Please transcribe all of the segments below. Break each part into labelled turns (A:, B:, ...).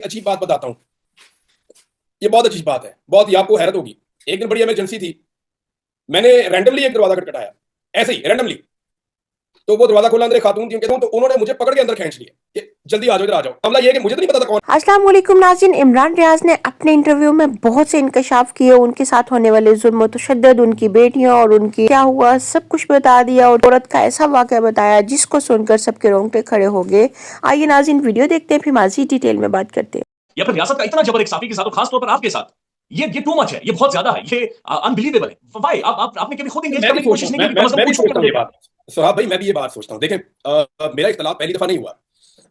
A: अजीब बात बताता हूँ। ये बहुत अच्छी बात है, बहुत ही आपको हैरत होगी। एक दिन बड़ी इमरजेंसी थी, मैंने रैंडमली एक दरवाजा खटखटाया, ऐसे ही रैंडमली। तो वो दरवाजा खोला, अंदर एक खातून थी, उनके तो उन्होंने मुझे पकड़ के अंदर खींच लिया कि जल्दी आ जाओ, इधर आ जाओ। मामला ये है कि मुझे तो नहीं पता था कौन।
B: अस्सलाम वालेकुम नाज़रीन। इमरान रियाज ने अपने इंटरव्यू में बहुत से इंकशाफ किए, उनके साथ होने वाले जुल्म तशद्दुद, उनकी बेटियां और उनकी क्या हुआ सब कुछ बता दिया और औरत का ऐसा वाक़या बताया जिसको सुनकर सबके रोंगटे खड़े हो गए। आइए नाज़रीन वीडियो देखते हैं, फिर माजी डिटेल में बात करते हैं।
C: या फिर रियासत का इतना जबर एक साफी के साथ और खासतौर पर आपके साथ, ये टू मच है, ये बहुत ज्यादा है, ये अनबिलीवेबल है। व्हाई आपने कभी खुद एंगेज
A: मैं भी
C: करने की
A: सोचता
C: कोशिश
A: हूँ,
C: नहीं की? कम से कम
A: मैं भी
C: पूछो कि
A: सोचता हूँ ये
C: वजह क्या
A: बात। सुहाब भाई, मैं भी ये बात सोचता हूँ। देखें, मेरा इख्तलाफ पहली दफा नहीं हुआ।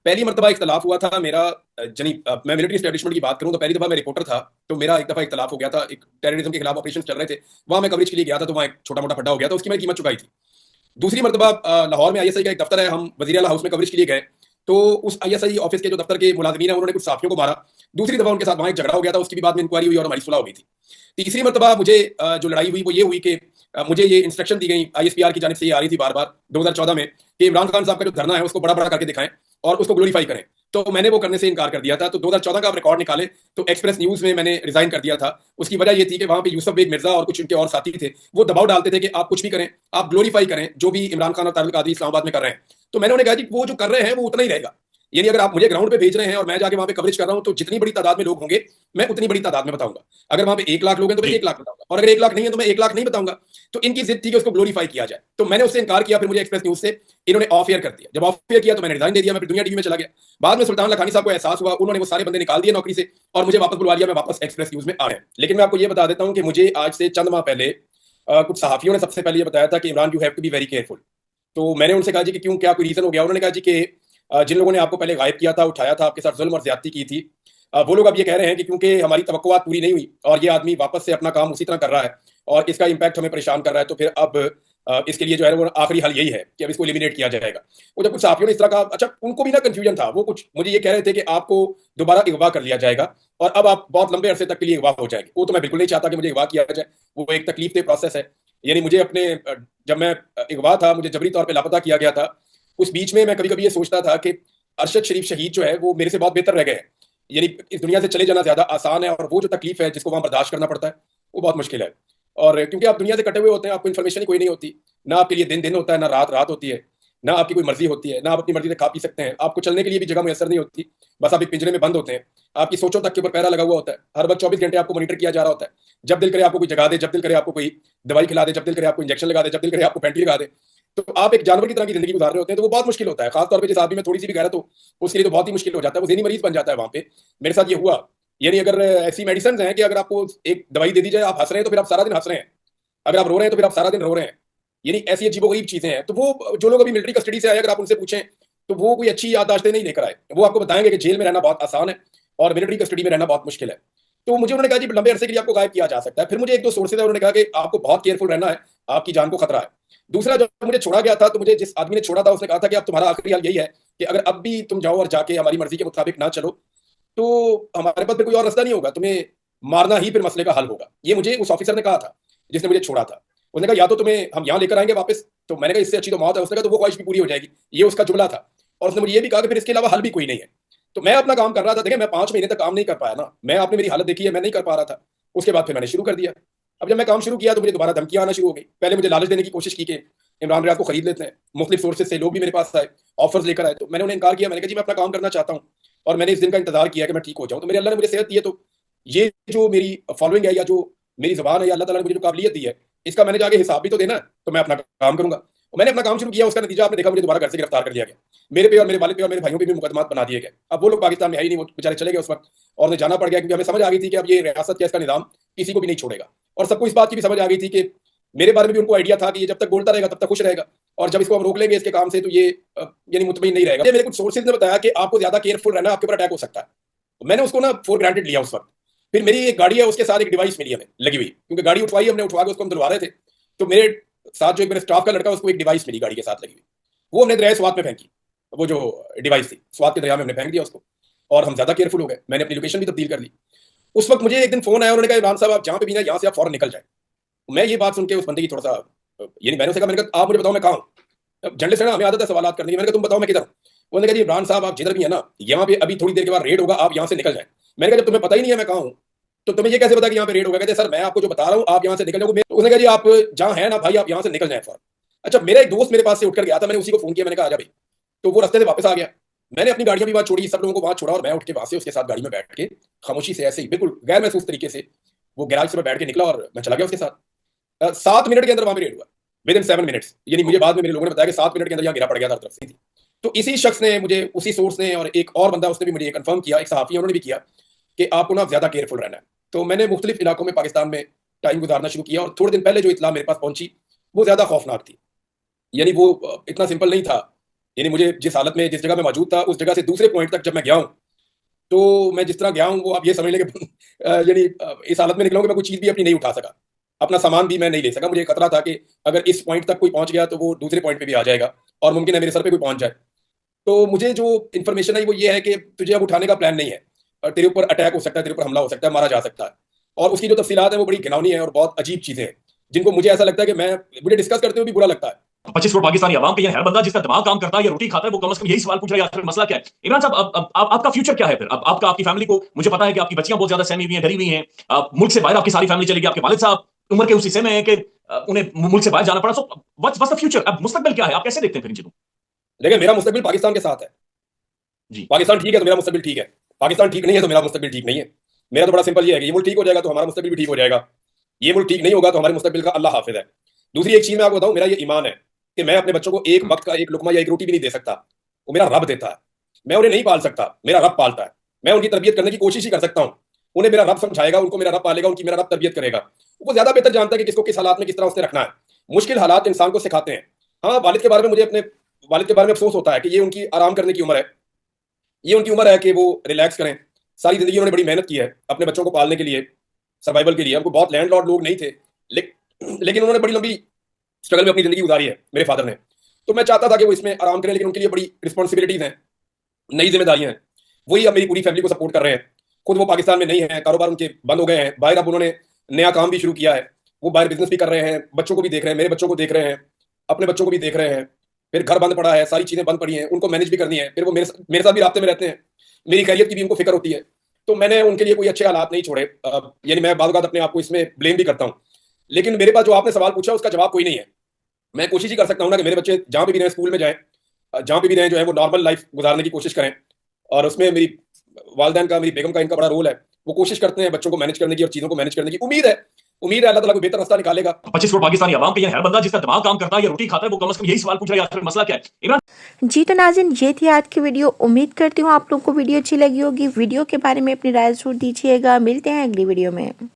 A: पहली मरतबा इख्तलाफ हुआ था मेरा, मैं मिलिट्री एस्टेब्लिशमेंट की बात करूं तो पहली दफा मैं रिपोर्टर था, तो मेरा एक दफा इख्तलाफ हो गया था। एक टेररिज्म के खिलाफ ऑपरेशन चल रहे थे, वहां मैं कवरेज के लिए गया था, तो वहां एक छोटा मोटा फड्डा हो गया था, उसकी मैंने कीमत चुकाई थी। दूसरी मरतबा लाहौर में आईएसआई का एक दफ्तर है, हम वजीर आला हाउस में कवरेज के लिए गए, तो उस आईएसआई ऑफिस के जो दफ्तर के मुलाजमीन है उन्होंने कुछ साथियों को मारा। दूसरी दफा उनके साथ वहां एक झगड़ा हो गया था, उसकी भी बाद में इंक्वायरी हुई और हमारी सुलह हो गई थी। तीसरी मरतबा मुझे जो लड़ाई हुई वो ये हुई कि मुझे ये इंस्ट्रक्शन दी गई आईएसपीआर की जानिब से, ये आ रही थी बार बार 2014 में, कि इमरान खान साहब का जो धरना है उसको बड़ा बड़ा करके दिखाएं और उसको ग्लोरीफाई करें। तो मैंने वो करने से इनकार कर दिया था। तो 2014 का आप रिकॉर्ड निकाले तो एक्सप्रेस न्यूज में मैंने रिजाइन कर दिया था। उसकी वजह ये थी कि वहां पे यूसुफ बेग मिर्जा और कुछ उनके और साथी थे, वो दबाव डालते थे कि आप कुछ भी करें, आप ग्लोरीफाई करें जो भी इमरान खान और तारिक कादरी इस्लामाबाद में कर रहे हैं। तो मैंने उन्हें कहा कि वो जो कर रहे हैं वो उतना ही रहेगा, यानी अगर आप मुझे ग्राउंड पे भेज रहे हैं और मैं जाके वहां पे कवरेज कर रहा हूं, तो जितनी बड़ी तादाद में लोग होंगे मैं उतनी बड़ी तादाद में बताऊंगा। अगर वहां पे 1 लाख लोग हैं तो मैं
C: जी
A: 1 लाख बताऊंगा, और अगर 1 लाख नहीं है तो मैं 1 लाख नहीं बताऊंगा। तो इनकी जिद थी कि उसको ग्लोरीफाई किया जाए, तो मैंने उससे इनकार किया। फिर मुझे एक्सप्रेस न्यूज से इन्होंने ऑफ एयर कर दिया। जब ऑफ एयर किया तो मैंने रिजाइन दे दिया, मैं फिर दुनिया टीवी में चला गया। बाद में सुल्तान लखानी साहब को एहसास हुआ, उन्होंने वो सारे बंदे निकाल दिए नौकरी से और मुझे वापस बुलवा लिया, मैं वापस एक्सप्रेस न्यूज में आ गया। लेकिन मैं आपको ये बता देता हूँ कि मुझे आज से चंद माह पहले कुछ सहाफियों ने सबसे पहले ये बताया था कि Imran you have to be very careful. तो मैंने उनसे कहा जी कि क्यों, क्या कोई रीजन हो गया? उन्होंने कहा जी कि जिन लोगों ने आपको पहले गायब किया था, उठाया था, आपके साथ जुल्म और ज्यादती की थी, वो लोग अब ये कह रहे हैं कि क्योंकि हमारी तवक्कुआत पूरी नहीं हुई और ये आदमी वापस से अपना काम उसी तरह कर रहा है और इसका इम्पैक्ट हमें परेशान कर रहा है, तो फिर अब इसके लिए जो है वो आखिरी हल यही है कि अब इसको एलिमिनेट किया जाएगा। वो जब कुछ साथियों ने इस तरह का, अच्छा उनको भी ना कंफ्यूजन था, वो कुछ मुझे ये कह रहे थे कि आपको दोबारा अगवा कर लिया जाएगा और अब आप बहुत लंबे अरसे तक के लिए अगवा हो जाएंगे। वो तो मैं बिल्कुल नहीं चाहता कि मुझे अगवा किया जाए, वो एक तकलीफ दे प्रोसेस है। यानी मुझे अपने जब मैं अगवा था, मुझे जबरी तौर पर लापता किया गया था, उस बीच में मैं कभी कभी ये सोचता था कि अरशद शरीफ शहीद जो है वो मेरे से बहुत बेहतर रह गए हैं। यानी इस दुनिया से चले जाना ज्यादा आसान है और वो जो तकलीफ है जिसको वहां बर्दाश्त करना पड़ता है वो बहुत मुश्किल है। और क्योंकि आप दुनिया से कटे हुए होते हैं, आपको इन्फॉर्मेशन ही कोई नहीं होती, ना आपके लिए दिन दिन होता है, ना रात रात होती है, ना आपकी कोई मर्जी होती है, ना आप अपनी मर्जी से खा पी सकते हैं, आपको चलने के लिए भी जगह मुयसर नहीं होती, बस आप एक पिंजरे में बंद होते हैं। आपकी सोचों तक के ऊपर पहरा लगा हुआ होता है, हर वक्त 24 घंटे आपको मॉनिटर किया जा रहा होता है। जब दिल करे आपको कोई जगा दे, जब दिल करे आपको कोई दवाई खिला दे, जब दिल करे आपको इंजेक्शन लगा दे, जब दिल करे आपको पेंटी लगा दे। तो आप एक जानवर की तरह की जिंदगी गुजार रहे होते हैं, तो वो बहुत मुश्किल होता है। खासतौर पर जिस आदमी में थोड़ी सी भी गैरत हो उसके लिए तो बहुत ही मुश्किल हो जाता है, वो ज़हनी मरीज बन जाता है वहां पे। मेरे साथ ये हुआ। यानी अगर ऐसी मेडिसिन हैं कि अगर आपको एक दवाई दे दी जाए, आप हंस रहे हैं तो फिर आप सारा दिन हंस रहे हैं, अगर आप रो रहे हैं तो फिर आप सारा दिन रो रहे हैं। यानी ऐसी अजीबोगरीब चीजें हैं। तो वो जो लोग अभी मिलिट्री कस्टडी से आए, अगर आप उनसे पूछें तो वो कोई अच्छी याददाश्तें नहीं लेकर आए। वो आपको बताएंगे कि जेल में रहना बहुत आसान है और मिलिट्री कस्टडी में रहना बहुत मुश्किल है। तो मुझे उन्होंने कहा जी लंबे अरसे के लिए आपको गायब किया जा सकता है। फिर मुझे एक दो सोर्सेज है, उन्होंने कहा कि आपको बहुत केयरफुल रहना है, आपकी जान को खतरा है। दूसरा, जब मुझे छोड़ा गया था तो मुझे जिस आदमी ने छोड़ा था उसने कहा था कि अब तुम्हारा आखिरी हाल यही है कि अगर अब भी तुम जाओ और जाके हमारी मर्जी के मुताबिक ना चलो तो हमारे पास फिर कोई और रास्ता नहीं होगा, तुम्हें मारना ही फिर मसले का हल होगा। ये मुझे उस ऑफिसर ने कहा था जिसने मुझे छोड़ा था। उसने कहा या तो तुम्हें हम यहाँ लेकर आएंगे वापस, तो मैंने कहा इससे अच्छी तो मौत है। उसने कहा तो वो ख्वाहिश भी पूरी हो जाएगी, ये उसका जुमला था। और उसने मुझे ये भी कहा कि फिर इसके अलावा हल भी कोई नहीं है। तो मैं अपना काम कर रहा था। देखिए मैं 5 महीने तक काम नहीं कर पाया ना, मैं, आपने मेरी हालत देखी है, मैं नहीं कर पा रहा था। उसके बाद फिर मैंने शुरू कर दिया। अब जब मैं काम शुरू किया तो मुझे दोबारा धमकियां आना शुरू हो गई। पहले मुझे लालच देने की कोशिश की कि इमरान रियाज को खरीद लेते हैं, मुख्तलिफ सोर्सेज से लोग भी मेरे पास आए, ऑफर्स लेकर आए, तो मैंने उन्हें इनकार किया। मैंने कहा जी मैं अपना काम करना चाहता हूँ और मैंने इस दिन का इंतजार किया कि मैं ठीक हो जाऊं। तो मेरे अल्लाह ने मुझे सेहत दी है, तो ये जो मेरी फॉलोइंग है या जो मेरी जबान है या अल्लाह ताला ने मुझे जो काबिलियत दी है, इसका मैंने जाके हिसाब भी तो देना है। तो मैं अपना काम करूंगा और मैंने अपना काम शुरू किया। उसका नतीजा आपने देखा, मुझे दोबारा घर से गिरफ्तार कर दिया गया। मेरे पे और मेरे वालिद पे और मेरे भाइयों पे भी मुकदमात बना दिए गए। अब वो लोग पाकिस्तान में है ही नहीं, वो बेचारे चले गए उस वक्त और उन्हें जाना पड़ गया क्योंकि हमें समझ आ गई थी कि अब ये रियासत का इसका निजाम किसी को भी नहीं छोड़ेगा। और सबको इस बात की भी समझ आ गई थी कि मेरे बारे में भी उनको आइडिया था कि ये जब तक बोलता रहेगा तब तक खुश रहेगा और जब इसको हम रोक लेंगे इसके काम से तो ये यानी मुतमईन नहीं रहेगा। मेरे कुछ सोर्सेज ने बताया कि आपको ज्यादा केयरफुल रहना, आपके ऊपर अटैक हो सकता है। तो मैंने उसको ना फॉर ग्रांटेड लिया उस वक्त। फिर मेरी एक गाड़ी है, उसके साथ एक डिवाइस मिली हमें लगी हुई, क्योंकि गाड़ी उठवाई हमने, उठवा के उसको हम दिलवा रहे थे। तो मेरे साथ जो एक मेरे स्टाफ का लड़का, उसको एक डिवाइस मिली गाड़ी के साथ लगी हुई, वो हमने दरिया स्वात में फेंकी। वो जो डिवाइस थी स्वात के दरिया में हमने फेंक दिया उसको और हम ज्यादा केयरफुल हो गए। मैंने अपनी लोकेशन भी तब्दील कर ली। उस वक्त मुझे एक दिन फोन आया, उन्होंने कहा इमरान साहब आप जहां पे भी ना, यहाँ से आप फौरन निकल जाए। मैं ये बात सुन के उस बंदे की थोड़ा सा यानी मैंने उसे कहा, मैंने कहा आप मुझे बताओ मैं कहाँ हूँ। जर्नलिस्ट है ना, हमें आदत है सवाल करने की। मैंने कहा तुम बताओ मैं किधर हूँ। उन्होंने कहा जी इमरान साहब आप जिधर भी है ना, यहाँ पे अभी थोड़ी देर के बाद रेड होगा, आप यहाँ से निकल जाएं। मैंने कहा जब तुम्हें पता ही नहीं है मैं कहाँ हूँ, तो तुम्हें ये कैसे पता कि यहाँ पे रेड होगा? कहते सर मैं आपको जो बता रहा हूँ आप यहाँ से निकल जाओ। उसने कहा जी आप जहाँ है ना भाई आप यहाँ से निकल जाए फौरन। अच्छा मेरा एक दोस्त मेरे पास से उठकर गया था, मैंने उसी को फोन किया, मैंने कहा आजा भाई, तो वो रास्ते से वापस आ गया। मैंने अपनी गाड़ियां भी वहां छोड़ी, सब लोगों को वहां छोड़ा और मैं उठ के वहां से उसके साथ गाड़ी में बैठ के खामोशी से ऐसे ही बिल्कुल गैर महसूस तरीके से वो गैराज से मैं बैठ के निकला और मैं चला गया उसके साथ। 7 मिनट के अंदर वहां पे रेड हुआ, विद इन 7 मिनट्स। यानी मुझे बाद में मेरे लोगों ने बताया कि 7 मिनट के अंदर यहाँ गिरा पड़ गया था हर तरफ से। तो इसी शख्स ने मुझे, उसी सोर्स ने और एक और बंदा उसने भी मुझे कंफर्म किया, एक सहाफी है उन्होंने भी किया कि आपको ना ज्यादा केयरफुल रहना है। तो मैंने मुख्तलिफ इलाकों में पाकिस्तान में टाइम गुजारना शुरू किया और थोड़े दिन पहले जो इतला मेरे पास पहुंची वो ज्यादा खौफनाक थी। यानी वो इतना सिंपल नहीं था। यानी मुझे जिस हालत में जिस जगह में मौजूद था उस जगह से दूसरे पॉइंट तक जब मैं गया हूँ, तो मैं जिस तरह गया हूँ वो आप ये समझ लें कि यानी इस हालत में निकला हूँ कि मैं कोई चीज़ भी अपनी नहीं उठा सका, अपना सामान भी मैं नहीं ले सका। मुझे खतरा था कि अगर इस पॉइंट तक कोई पहुंच गया तो वो दूसरे पॉइंट पे भी आ जाएगा और मुमकिन है मेरे सर पे कोई पहुंच जाए। तो मुझे जो इन्फॉर्मेशन आई वो ये है कि तुझे अब उठाने का प्लान नहीं है और तेरे ऊपर अटैक हो सकता है, तेरे ऊपर हमला हो सकता है, मारा जा सकता है। और उसकी जो तफसीलात है वो बड़ी घिनौनी है और बहुत अजीब चीज़ें हैं जिनको मुझे ऐसा लगता है कि मुझे डिस्कस करते हुए भी बुरा लगता है।
C: 25 करोड़ पाकिस्तानी आवाम के, ये हर बंदा जिसका दिमाग काम करता है या रोटी खाता है वो कम से कम यही सवाल पूछ रहा है आखिर मसला क्या है। इमरान साहब अब आपका फ्यूचर क्या है फिर? अब आपका, आपकी फैमिली को, मुझे पता है कि आपकी बच्चियां बहुत ज्यादा सहमी हुई हैं, डरी हुई हैं, मुल्क से बाहर आपकी सारी फैमिली चली गई, आपके वालिद साहब उम्र के उस हिस्से में है कि उन्हें मुल्क से बाहर जाना पड़ा। So what's the future? अब मुस्तकबिल क्या है, आप कैसे देखते हैं फिर इन चीजों?
A: देखिए मेरा मुस्तकबिल पाकिस्तान के साथ है।
C: जी
A: पाकिस्तान ठीक है तो मेरा मुस्तकबिल ठीक है, पाकिस्तान ठीक नहीं है तो मेरा मुस्तकबिल ठीक नहीं है। मेरा तो बड़ा सिंपल ये है कि ये मुल्क ठीक हो जाएगा तो हमारा मुस्तकबिल भी ठीक हो जाएगा, ये मुल्क ठीक नहीं होगा तो हमारे मुस्तकबिल का अल्लाह हाफिज है। दूसरी एक चीज मैं आपको बताऊं, मेरा ये ईमान है कि मैं अपने बच्चों को एक वक्त का एक लुकमा या एक रोटी भी नहीं दे सकता, वो मेरा रब देता है। मैं उन्हें नहीं पाल सकता, मेरा रब पालता है। मैं उनकी तरबियत करने की कोशिश ही कर सकता हूँ, उन्हें मेरा रब समझाएगा, उनको मेरा रब पालेगा, उनकी मेरा रब तरबियत करेगा। वो ज्यादा बेहतर जानता है कि किसको किस हालात में किस तरह उसने रखना है। मुश्किल हालात इंसान को सिखाते हैं। हाँ वालिद के बारे में मुझे अपने वालिद के बारे में अफसोस होता है कि ये उनकी आराम करने की उम्र है, ये उनकी उम्र है कि वो रिलैक्स करें। सारी जिंदगी उन्होंने बड़ी मेहनत की है अपने बच्चों को पालने के लिए, सर्वाइवल के लिए। उनको बहुत लैंडलॉर्ड लोग नहीं थे, लेकिन उन्होंने बड़ी लंबी स्ट्रगल में अपनी जिंदगी गुजारी है मेरे फादर ने। तो मैं चाहता था कि वो इसमें आराम करें, लेकिन उनके लिए बड़ी रिस्पॉन्सिबिलिटीज हैं, नई जिम्मेदारियां हैं। वही अब मेरी पूरी फैमिली को सपोर्ट कर रहे हैं। खुद वो पाकिस्तान में नहीं है, कारोबार उनके बंद हो गए हैं, बाहर अब उन्होंने नया काम भी शुरू किया है। वो बाहर बिजनेस भी कर रहे हैं, बच्चों को भी देख रहे हैं, मेरे बच्चों को देख रहे हैं, अपने बच्चों को भी देख रहे हैं। फिर घर बंद पड़ा है, सारी चीजें बंद पड़ी हैं, उनको मैनेज भी करनी है। फिर वो मेरे साथ भी रास्ते में रहते हैं, मेरी खैरियत की भी उनको फिक्र होती है। तो मैंने उनके लिए कोई अच्छे हालात नहीं छोड़े। यानी मैं बात अपने आप को इसमें ब्लेम भी करता हूँ, लेकिन मेरे पास जो आपने सवाल पूछा उसका जवाब कोई नहीं है। मैं कोशिश ही कर सकता हूँ ना कि मेरे बच्चे जहाँ पे भी रहें, स्कूल में जाएं, जहाँ पे भी रहें, जो है वो नॉर्मल लाइफ गुजारने की कोशिश करें। और उसमें मेरी वालदैन का, मेरी बेगम का, इनका बड़ा रोल है। वो कोशिश करते हैं बच्चों को मैनेज करने की और चीज़ों को मैनेज करने की। उम्मीद है अल्लाह ताला कोई बेहतर रास्ता निकालेगा।
C: 25 करोड़ पाकिस्तानी आवाम के, ये हर बंदा जिसका दिमाग काम करता है या रोटी खाता है वो कम से कम यही सवाल पूछ रहा है आखिर मसला क्या है। इमरान
B: जी तो नाज़रीन, ये थी आज की वीडियो। उम्मीद करती हूँ आप लोगों को वीडियो अच्छी लगी होगी। वीडियो के बारे में अपनी राय जरूर दीजिएगा। मिलते हैं अगली वीडियो में।